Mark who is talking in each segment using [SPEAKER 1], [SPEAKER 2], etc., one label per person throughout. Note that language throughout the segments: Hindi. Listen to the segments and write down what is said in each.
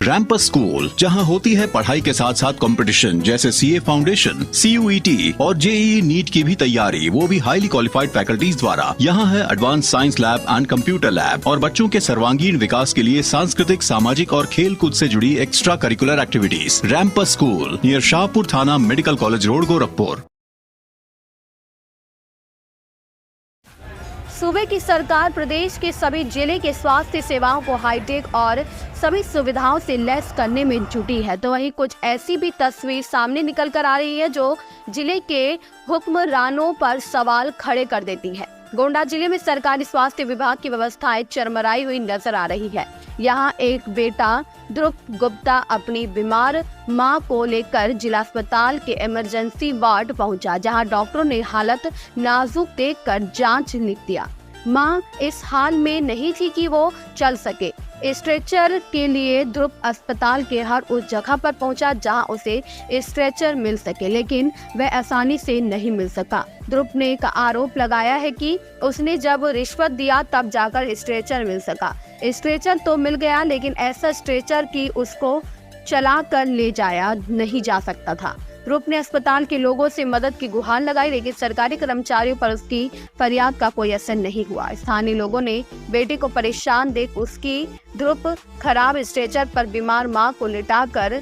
[SPEAKER 1] रैंपस स्कूल, जहां होती है पढ़ाई के साथ साथ कंपटीशन जैसे सीए फाउंडेशन, CUET और JEE नीट की भी तैयारी, वो भी हाईली क्वालिफाइड फैकल्टीज द्वारा। यहाँ है advance science lab and computer lab और बच्चों के सर्वांगीण विकास के लिए सांस्कृतिक, सामाजिक और खेल कूद से जुड़ी एक्स्ट्रा करिकुलर एक्टिविटीज। रैंपस स्कूल नियर शाहपुर थाना, मेडिकल कॉलेज रोड, गोरखपुर।
[SPEAKER 2] सूबे की सरकार प्रदेश के सभी जिले के स्वास्थ्य सेवाओं को हाईटेक और सभी सुविधाओं से लैस करने में जुटी है, तो वहीं कुछ ऐसी भी तस्वीर सामने निकल कर आ रही है जो जिले के हुक्मरानों पर सवाल खड़े कर देती है। गोंडा जिले में सरकारी स्वास्थ्य विभाग की व्यवस्थाएं चरमराई हुई नजर आ रही है। यहाँ एक बेटा ध्रुव गुप्ता अपनी बीमार मां को लेकर जिला अस्पताल के इमरजेंसी वार्ड पहुंचा, जहां डॉक्टरों ने हालत नाजुक देखकर जांच लिख दिया। मां इस हाल में नहीं थी कि वो चल सके। स्ट्रेचर के लिए ध्रुव अस्पताल के हर उस जगह पर पहुंचा जहां उसे स्ट्रेचर मिल सके, लेकिन वह आसानी से नहीं मिल सका। ध्रुव ने का आरोप लगाया है कि उसने जब रिश्वत दिया तब जाकर स्ट्रेचर मिल सका। स्ट्रेचर तो मिल गया, लेकिन ऐसा स्ट्रेचर कि उसको चला कर ले जाया नहीं जा सकता था। ध्रुव ने अस्पताल के लोगों से मदद की गुहार लगाई, लेकिन सरकारी कर्मचारियों पर उसकी फरियाद का कोई असर नहीं हुआ। स्थानीय लोगों ने बेटे को परेशान देख उसकी ध्रुव खराब स्ट्रेचर पर बीमार मां को लिटाकर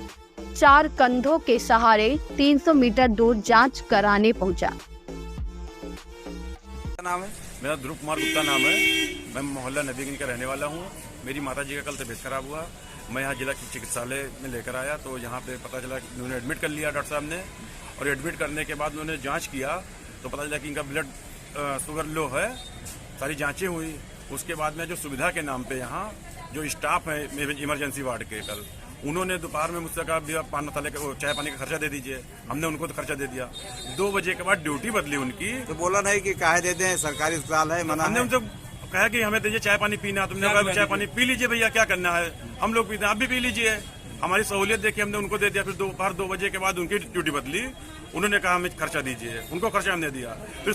[SPEAKER 2] 4 कंधों के सहारे 300 मीटर दूर जांच कराने पहुंचा।
[SPEAKER 3] नाम है मेरा ध्रुव कुमार गुप्ता नाम है। मैं मोहल्ला नबीगंज का रहने वाला हूँ। मेरी माताजी का कल तबीयत खराब हुआ। मैं यहाँ जिला चिकित्सालय में लेकर आया तो यहाँ पे पता चला कि उन्होंने एडमिट कर लिया डॉक्टर साहब ने, और एडमिट करने के बाद उन्होंने जांच किया तो पता चला कि इनका ब्लड शुगर लो है। सारी जांचें हुई। उसके बाद में जो सुविधा के नाम पे यहाँ जो स्टाफ है इमरजेंसी वार्ड के, कल उन्होंने दोपहर में मुझसे कहा भैया चाय पानी का खर्चा दे दीजिए। हमने उनको तो खर्चा दे दिया। 2 बजे के बाद ड्यूटी बदली उनकी,
[SPEAKER 4] तो बोला नहीं कि काहे दे दें, सरकारी अस्पताल है, मना
[SPEAKER 3] हमने उनसे कहा कि हमें दीजिए चाय पानी पीना। तुमने कहा चाय पानी पी लीजिए भैया, क्या करना है, हम लोग पीते हैं, आप भी पी लीजिए। हमारी सहूलियत देखिए, हमने उनको दे दिया। फिर दोपहर 2 बजे के बाद उनकी ड्यूटी बदली। उन्होंने कहा हमें खर्चा दीजिए, उनको खर्चा हमने दिया। फिर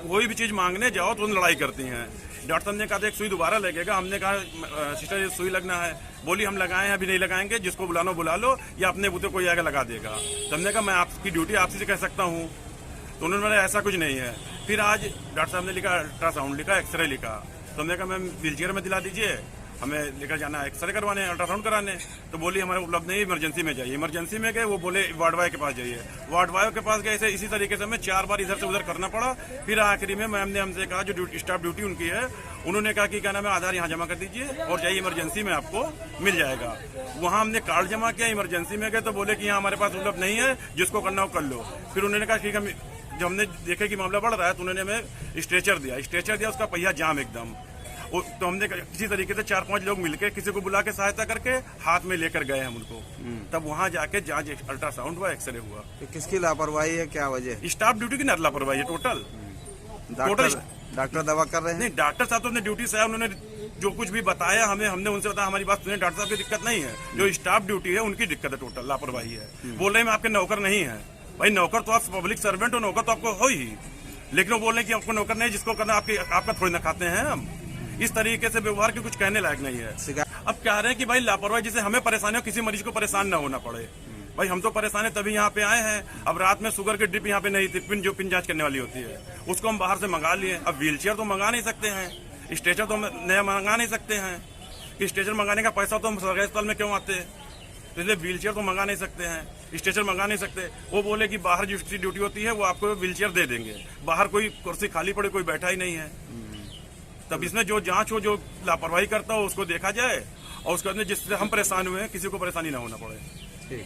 [SPEAKER 3] कोई भी चीज मांगने जाओ तो लड़ाई करती हैं। डॉक्टर साहब ने कहा एक सुई दोबारा लगेगा। हमने कहा सिस्टर ये सुई लगना है। बोली हम लगाए हैं, अभी नहीं लगाएंगे, जिसको बुलाना बुला लो या अपने बूते कोई आगे लगा देगा। तो हमने कहा मैं आपकी ड्यूटी आपसे से कह सकता हूँ। तो उन्होंने बोला ऐसा कुछ नहीं है। फिर आज डॉक्टर साहब ने लिखा अल्ट्रासाउंड लिखा, एक्सरे लिखा। तो हमने कहा मैम व्हीलचेयर में दिला दीजिए, हमें लेकर जाना है एक्सरे करवाने, अल्ट्रासाउंड कराने। तो बोली हमारे उपलब्ध नहीं, इमरजेंसी में जाइए। इमरजेंसी में गए, वो बोले वार्ड बॉय के पास जाइए। वार्ड बॉय के पास गए। इसी तरीके से हमें 4 बार इधर से उधर करना पड़ा। फिर आखिरी में मैम ने हमसे कहा, जो स्टाफ ड्यूटी उनकी है, उन्होंने कहा कि क्या नाम है, आधार यहाँ जमा कर दीजिए और जाइए इमरजेंसी में आपको मिल जाएगा। वहाँ हमने कार्ड जमा किया। इमरजेंसी में गए तो बोले कि यहाँ हमारे पास उपलब्ध नहीं है, जिसको करना हो कर लो। फिर उन्होंने कहा ठीक है। जब हमने देखे कि मामला बढ़ रहा है तो उन्होंने हमें स्ट्रेचर दिया। उसका पहिया जाम एकदम। तो हमने किसी तरीके से 4-5 लोग मिलकर किसी को बुला के सहायता करके हाथ में लेकर गए हम उनको। तब वहाँ जाके जांच, अल्ट्रासाउंड हुआ, एक्सरे हुआ।
[SPEAKER 4] तो किसकी लापरवाही है, क्या वजह?
[SPEAKER 3] स्टाफ ड्यूटी की लापरवाही है टोटल।
[SPEAKER 4] डॉक्टर दवा कर रहे हैं?
[SPEAKER 3] नहीं, डॉक्टर साहब तो अपने ड्यूटी से आए। उन्होंने जो कुछ भी बताया हमें, हमने उनसे बताया हमारी बात सुने। डॉक्टर साहब की दिक्कत नहीं है, जो स्टाफ ड्यूटी है उनकी दिक्कत है, टोटल लापरवाही है। बोल रहे हैं आपके नौकर नहीं है। भाई नौकर तो आप पब्लिक सर्वेंट हो, नौकर तो आपको हो ही, लेकिन वो बोल रहे हैं कि आपको नौकर नहीं, जिसको करना आपका थोड़ी ना खाते हैं हम। इस तरीके से व्यवहार की कुछ कहने लायक नहीं है। अब कह रहे हैं कि भाई लापरवाही, जिससे हमें परेशानी हो, किसी मरीज को परेशान ना होना पड़े। भाई हम तो परेशान है तभी यहाँ पे आए हैं। अब रात में शुगर की ड्रिप यहाँ पे नहीं थी, जो पिन जांच करने वाली होती है, उसको हम बाहर से मंगा लिए। अब व्हीलचेयर तो मंगा नहीं सकते हैं, स्ट्रेचर तो नया मंगा नहीं सकते हैं। कि स्ट्रेचर मंगाने का पैसा तो हम सरकारी अस्पताल में क्यों आते हैं, तो इसलिए व्हीलचेयर तो मंगा नहीं सकते हैं, स्ट्रेचर मंगा नहीं सकते। वो बोले कि बाहर जो ड्यूटी होती है वो आपको व्हीलचेयर दे देंगे। बाहर कोई कुर्सी खाली पड़े, कोई बैठा ही नहीं है। तब इसमें जो जांच हो, जो लापरवाही करता हो, उसको देखा जाए और उसके बाद जिससे हम परेशान हुए हैं, किसी को परेशानी ना होना पड़े।
[SPEAKER 4] ठीक।